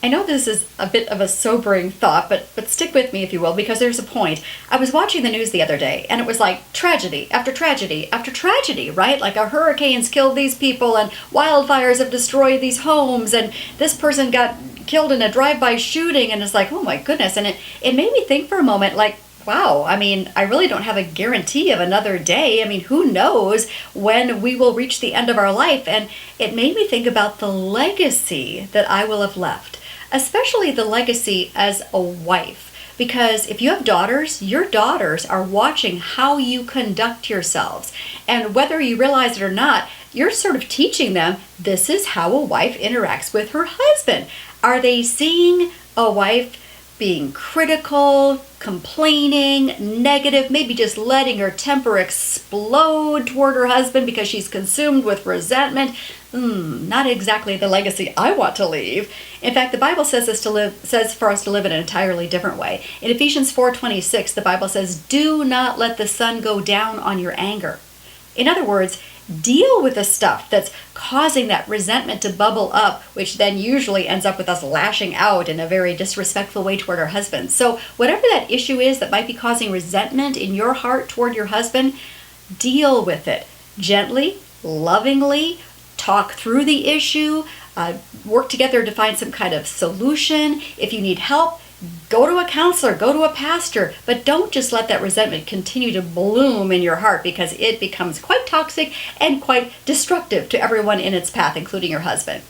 I know this is a bit of a sobering thought, but stick with me if you will, because there's a point. I was watching the news the other day, and it was like tragedy after tragedy after tragedy, right? Like a hurricane's killed these people, and wildfires have destroyed these homes, and this person got killed in a drive-by shooting, and it's like, oh my goodness. And it made me think for a moment, like, wow, I mean, I really don't have a guarantee of another day. I mean, who knows when we will reach the end of our life? And it made me think about the legacy that I will have left, especially the legacy as a wife. Because if you have daughters, your daughters are watching how you conduct yourselves. And whether you realize it or not, you're sort of teaching them this is how a wife interacts with her husband. Are they seeing a wife being critical, complaining, negative, maybe just letting her temper explode toward her husband because she's consumed with resentment? Not exactly the legacy I want to leave. In fact, the Bible says for us to live in an entirely different way. In Ephesians 4:26, the Bible says, "Do not let the sun go down on your anger." In other words, deal with the stuff that's causing that resentment to bubble up, which then usually ends up with us lashing out in a very disrespectful way toward our husband. So whatever that issue is that might be causing resentment in your heart toward your husband, deal with it gently, lovingly, talk through the issue, work together to find some kind of solution. If you need help, go to a counselor, go to a pastor, but don't just let that resentment continue to bloom in your heart, because it becomes quite toxic and quite destructive to everyone in its path, including your husband.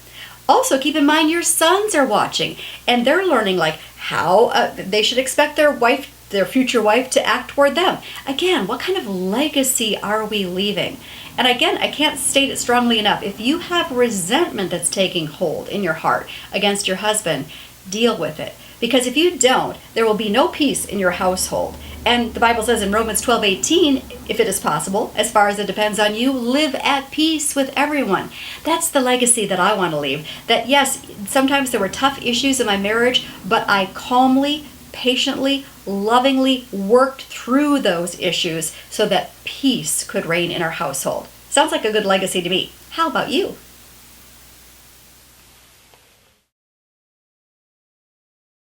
Also, keep in mind your sons are watching, and they're learning like how they should expect their future wife to act toward them. Again, what kind of legacy are we leaving? And again, I can't state it strongly enough. If you have resentment that's taking hold in your heart against your husband, deal with it. Because if you don't, there will be no peace in your household. And the Bible says in Romans 12:18, if it is possible, as far as it depends on you, live at peace with everyone. That's the legacy that I want to leave. That yes, sometimes there were tough issues in my marriage, but I calmly, patiently, lovingly worked through those issues so that peace could reign in our household. Sounds like a good legacy to me. How about you?